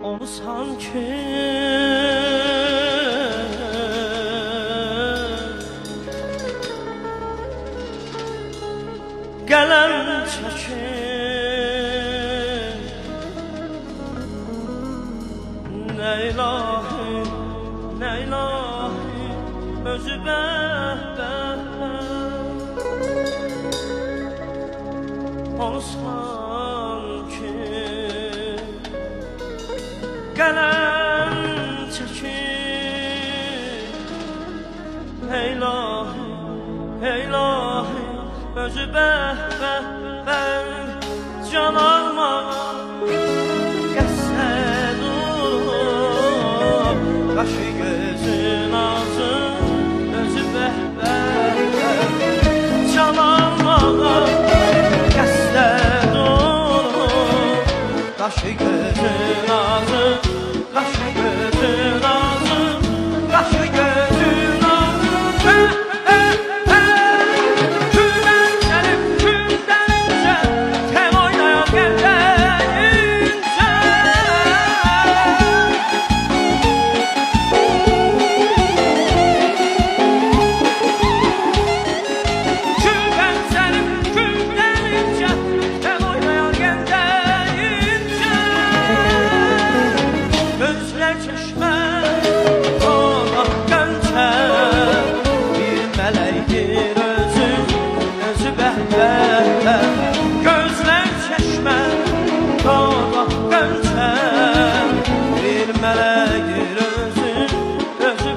Onu sanki qələm çəkir, nə ilahi, nə ilahi, özü onu sanki qələm çəkir, ey ilahi, ey ilahi, özü can almağa qəsəd olur, qaşı gözün ağzı, özü can almağa qəsəd olur, qaşı gözün ağzı, qaşı gözün ağzı, qaşı gözün ağzı. Gözler çeşme, dağda gönçe, bir meleğir özün, özü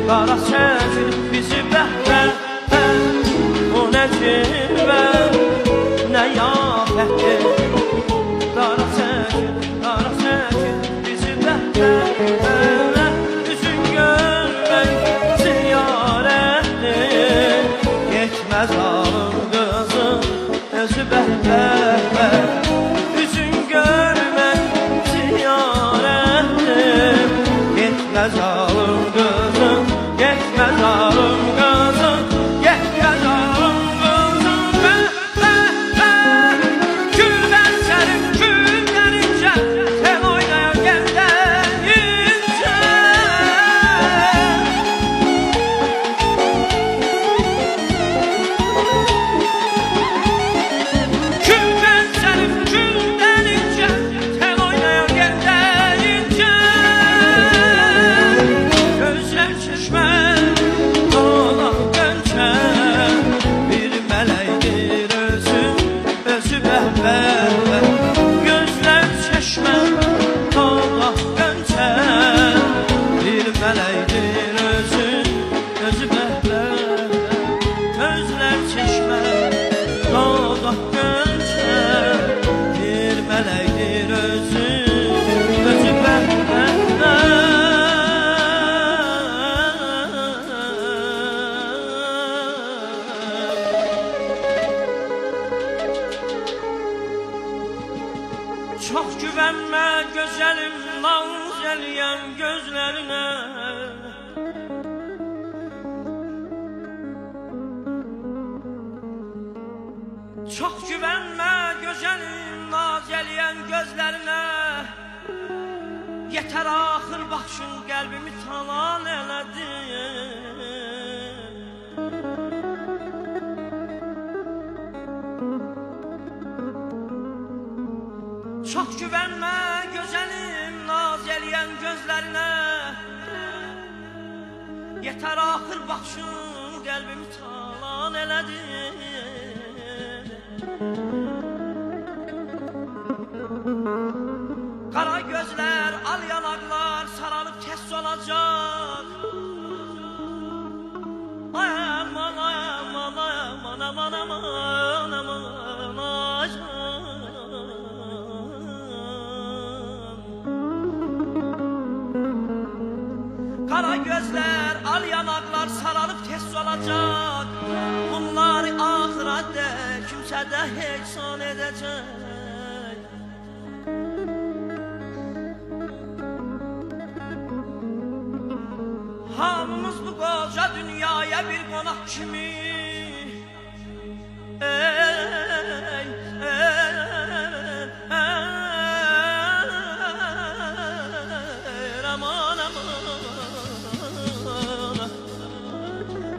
qara çəkir bizi bəhbər, bu nə cilvə, nə yafətdir. Qara çəkir bizi bəhbər, üzün görmək ziyarətdir, yetməz alın qızım, özü bəhbər. Üzün görmək ziyarətdir, yetməz alın qızım, yetməz alım qızım, yetməz alım qızım. Güldən sərim, güldən incə, sən oynayan gəldən incə. Güldən sərim, güldən incə, sən oynayan gəldən incə. Gözlər çeşmə, gözler çeşme, dağda gönçe, bir mələkdir özün, özü bəhbər. Gözler çeşme, dağda gönçe, bir mələkdir özün, özü bəhbər. Çox güvənmə gözəlim, naz eləyən gözlərinə. Çox güvənmə gözəlim, naz eləyən gözlərinə. Yetər axır baxışın qəlbimi talan elədi. Çox güvənmə gözəlim, naz eləyən gözlərinə. Yetər axır baxışın qəlbimi talan elədi. Qara gözlər, al yanaqlar saralıb kəs olacaq. Ay aman, ay aman, ay aman, aman, aman, aman, aman. Qara gözler, al yanaklar sararıp tez olacak. Bunlar ahirette kimse de ihsan edecek. Hamımız bu koca dünyaya bir konak kimi. Aman aman.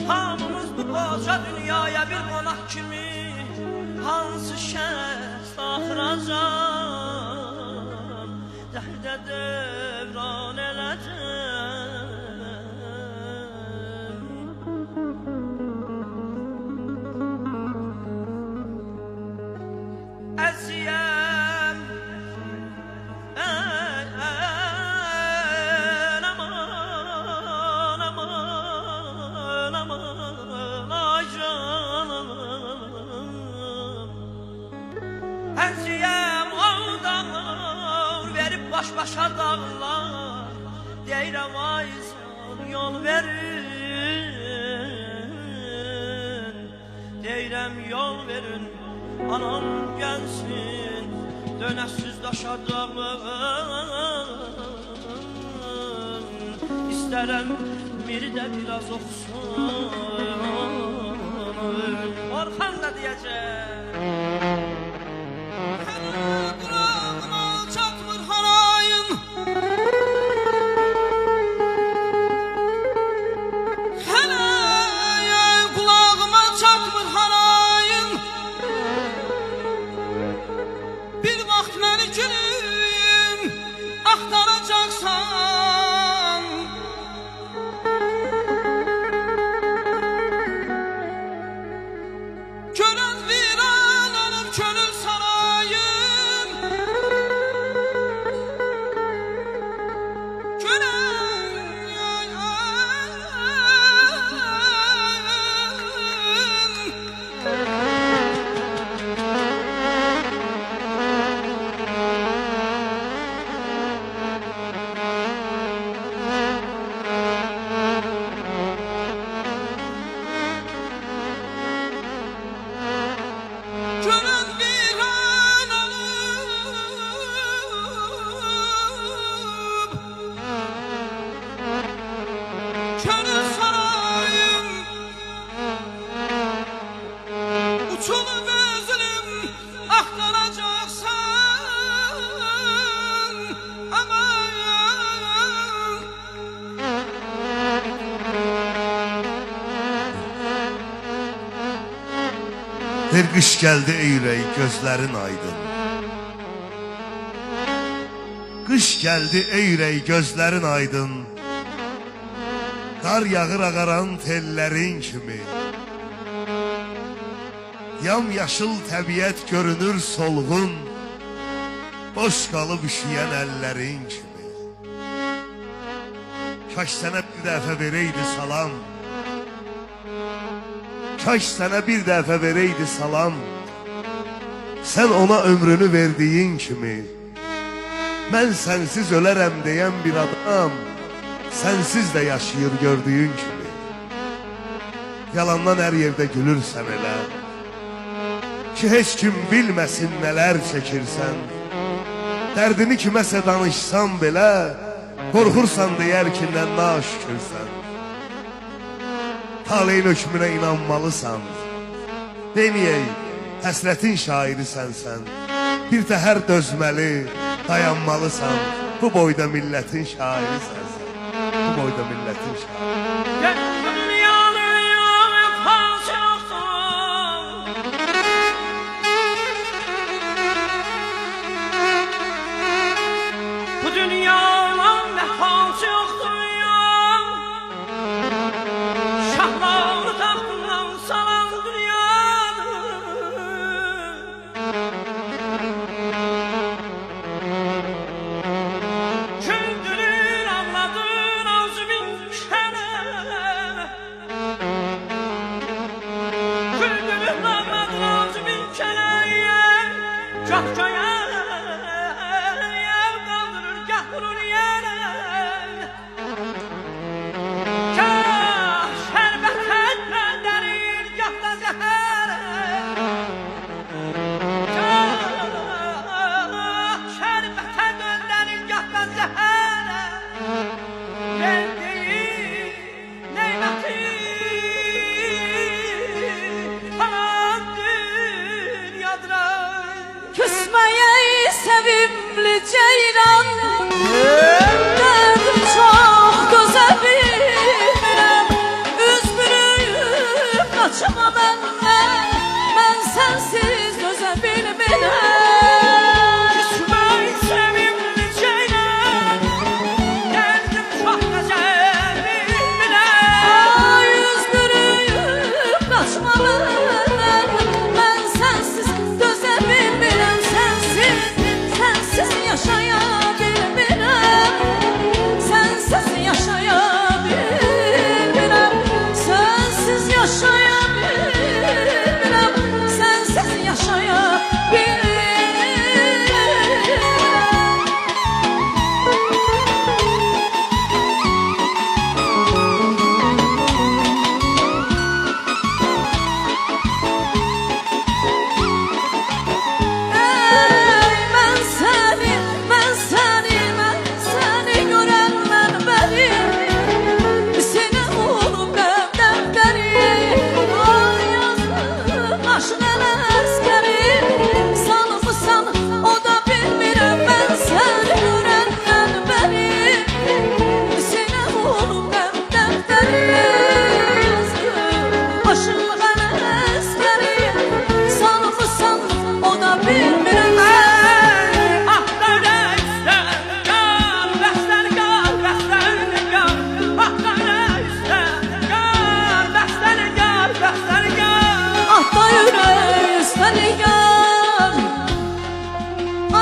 Hamımız bu koca dünyaya bir konak kimi. Hansı şəxs axıracaq, dərdə devran eləcək. Əziyəm, aman, aman, aman, ay canım. Əziyəm, ağdağlar, verib baş-başa dağlar. Deyirəm, ay can, yol verin. Deyirəm, yol verin. Anam gelsin, dönəsiz daşa dağlar. İstərəm miri də biraz oxusun. Orxan da deyəcək. Hələ qulağıma çatmır harayın, hələ qulağıma çatmır harayın. Bir vaxt məni gülüm axtaracaqsan, görən viran olub könül sarayım. Görən viran olub könül sarayım. Uçulub özünüm axtaracaqsan, aman. Bir qış gəldi ey ürək, gözlərin aydın. Qış gəldi ey ürək, gözlərin aydın. Qar yağır ağaran tellərin kimi. Yamyaşıl təbiət görünür solğun, boş qalıb üşüyən əllərin kimi. Kaş sənə bir dəfə verəydi salam, kaş sənə bir dəfə verəydi salam. Sən ona ömrünü verdiyin kimi. Mən sənsiz ölərəm deyən bir adam, sənsiz də yaşayır gördüyün kimi. Yalandan hər yerdə gülürsən elə, ki heç kim bilməsin nələr çəkirsən. Dərdini kiməsə danışsan belə, qorxursan deyərkindən naşükürsən. Taleyin hökmünə inanmalısan. Deməyək, həsrətin şairisən sən. Bir təhər dözməli, dayanmalısan. Bu boyda millətin şairisən sən. Bu boyda millətin şairi. Bu dünyanın vəfası yoxdur ya. Şahları taxtından salan dünyadır. Küldürür, ağladır, ağzı bin kərə.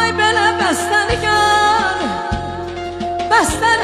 Vay belə bəstənigar, bəstənigar